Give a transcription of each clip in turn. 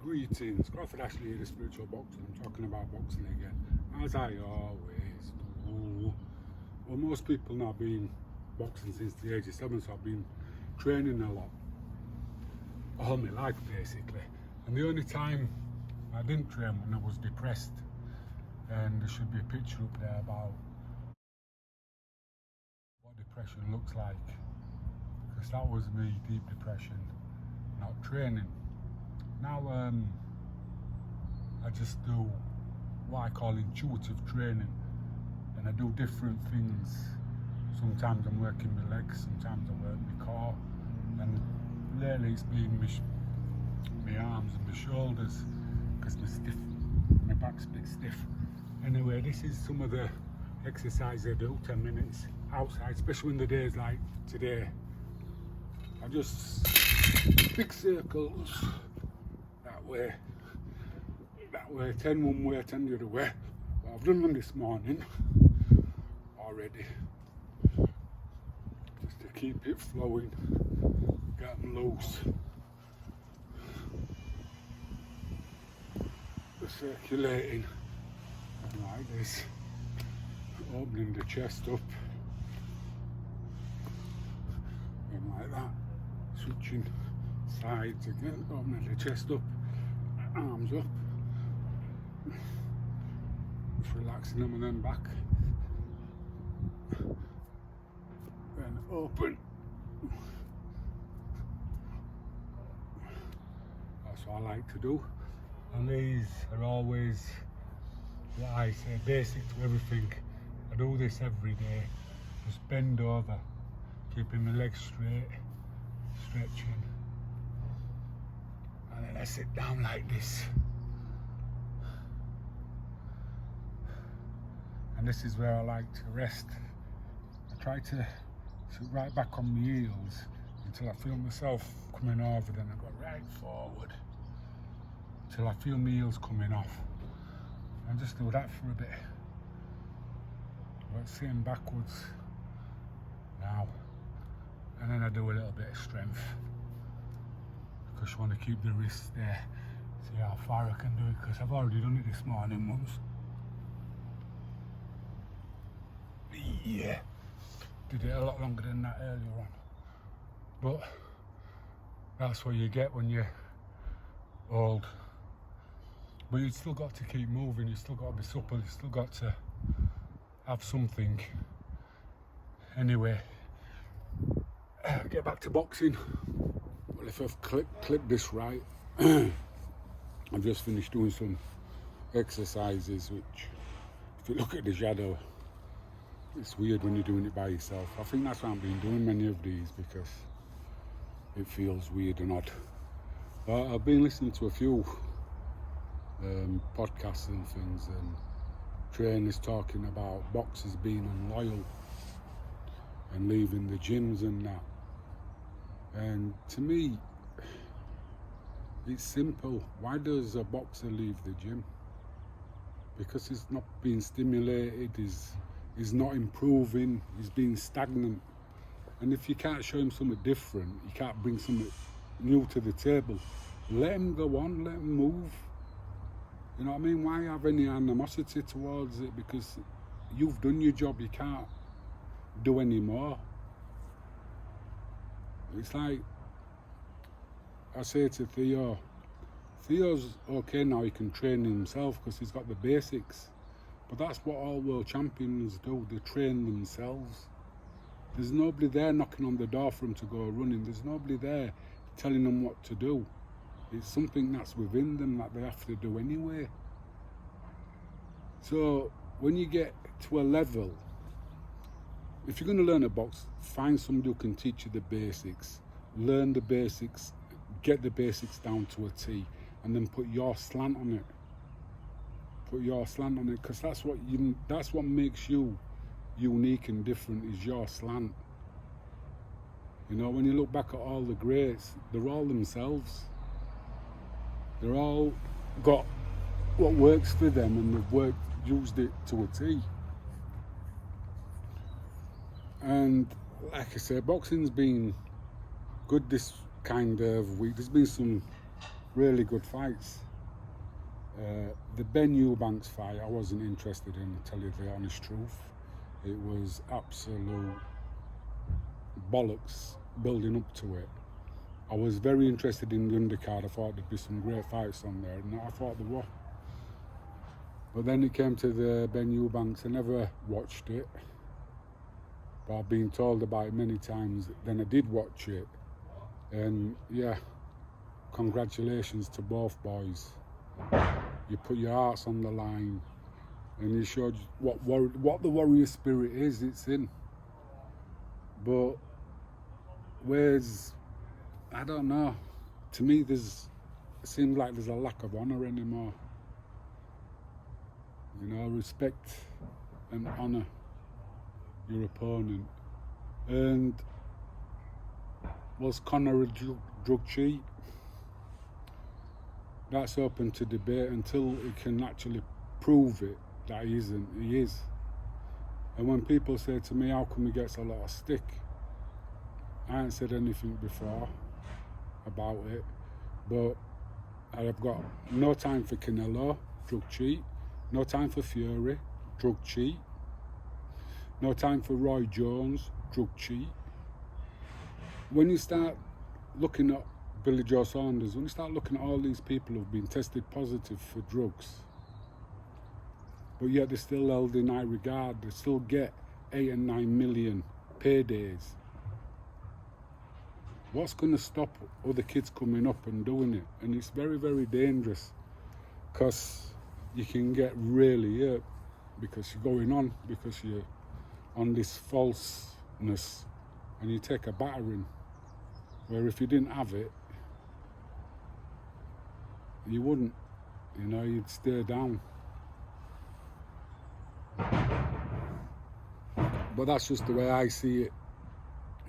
Greetings, Crawford Ashley, the spiritual boxer. I'm talking about boxing again, as I always do. Well, most people now been boxing since the age of 7, so I've been training a lot, all my life basically. And the only time I didn't train when I was depressed, and there should be a picture up there about what depression looks like, because that was me, deep depression, not training. Now I just do what I call intuitive training, and I do different things. Sometimes I'm working my legs, sometimes I work my core, and lately it's been my arms and my shoulders, because my back's a bit stiff. Anyway, this is some of the exercise I do, 10 minutes outside, especially when the days like today. I just big circles, that way, 10 one way, 10 the other way. Well, I've done them this morning already, just to keep it flowing, get them loose. Circulating like this, opening the chest up, and like that, switching sides again, opening the chest up, arms up, just relaxing them and then back, then open. That's what I like to do, and these are always, what I say, basic to everything. I do this every day, just bend over, keeping my legs straight, stretching, and then I sit down like this. And this is where I like to rest. I try to sit right back on my heels until I feel myself coming over, then I go right forward till I feel my heels coming off. And just do that for a bit. Work sitting backwards now. And then I do a little bit of strength, because you want to keep the wrists there. See how far I can do it, because I've already done it this morning once. Yeah, did it a lot longer than that earlier on. But that's what you get when you're old. But you've still got to keep moving, you've still got to be supple, you've still got to have something. Anyway, get back to boxing. Well, if I've clipped this right, I've just finished doing some exercises, which, if you look at the shadow, it's weird when you're doing it by yourself. I think that's why I've been doing many of these, because it feels weird and odd. But I've been listening to a few podcasts and things, and trainers talking about boxers being unloyal and leaving the gyms and that. And to me, it's simple. Why does a boxer leave the gym? Because he's not being stimulated, he's not improving, he's being stagnant. And if you can't show him something different, you can't bring something new to the table, let him go on, let him move. You know what I mean? Why have any animosity towards it? Because you've done your job, you can't do any more. It's like I say to Theo's okay now, he can train himself because he's got the basics. But that's what all world champions do, they train themselves. There's nobody there knocking on the door for them to go running. There's nobody there telling them what to do. It's something that's within them that they have to do anyway. So when you get to a level, if you're going to learn a box, find somebody who can teach you the basics. Learn the basics, get the basics down to a T, and then put your slant on it. Put your slant on it, because that's what makes you unique and different, is your slant. You know, when you look back at all the greats, they're all themselves. They're all got what works for them, and they've used it to a T. And like I say, boxing's been good this kind of week. There's been some really good fights. The Ben Eubanks fight, I wasn't interested in, to tell you the honest truth. It was absolute bollocks building up to it. I was very interested in the undercard. I thought there'd be some great fights on there, and I thought there were. But then it came to the Ben Eubanks. I never watched it, but I've been told about it many times. Then I did watch it, and yeah, congratulations to both boys. You put your hearts on the line, and you showed what the warrior spirit is. It's in. But where's, I don't know. To me, it seems like there's a lack of honour anymore. You know, respect and honour your opponent. And was Conor a drug cheat? That's open to debate until it can actually prove it that he isn't. He is. And when people say to me, how come he gets a lot of stick? I haven't said anything before about it, but I have got no time for Canelo, drug cheat, no time for Fury, drug cheat, no time for Roy Jones, drug cheat. When you start looking at Billy Joe Saunders, when you start looking at all these people who've been tested positive for drugs, but yet they're still held in high regard, they still get 8 and 9 million paydays. What's going to stop other kids coming up and doing it? And it's very, very dangerous, because you can get really hurt because you're going on, because you're on this falseness, and you take a battering, where if you didn't have it, you wouldn't, you know, you'd stay down. But that's just the way I see it.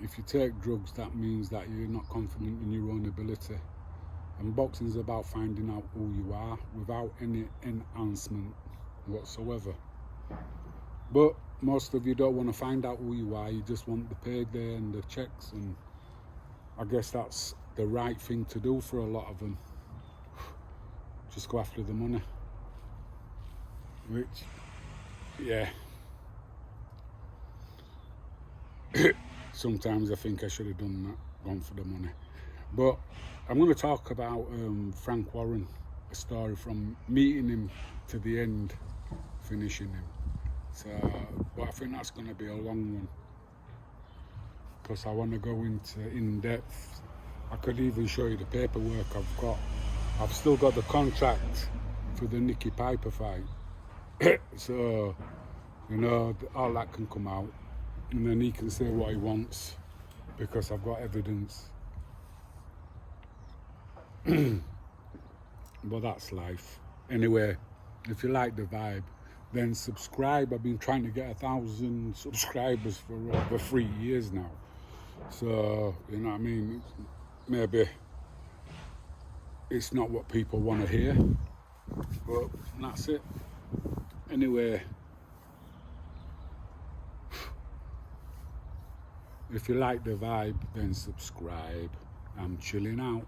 If you take drugs, that means that you're not confident in your own ability. And boxing is about finding out who you are without any enhancement whatsoever. But most of you don't want to find out who you are, you just want the payday and the checks, and I guess that's the right thing to do for a lot of them. Just go after the money. Which, yeah. Sometimes I think I should have done that, gone for the money. But I'm going to talk about Frank Warren, a story from meeting him to the end, finishing him. So, but I think that's going to be a long one, because I want to go into in depth. I could even show you the paperwork I've got. I've still got the contract for the Nicky Piper fight. So, you know, all that can come out, and then he can say what he wants, because I've got evidence. But that's life. Anyway, if you like the vibe, then subscribe. I've been trying to get 1,000 subscribers for over 3 years now. So, you know what I mean? Maybe it's not what people want to hear, but that's it. Anyway, if you like the vibe, then subscribe. I'm chilling out.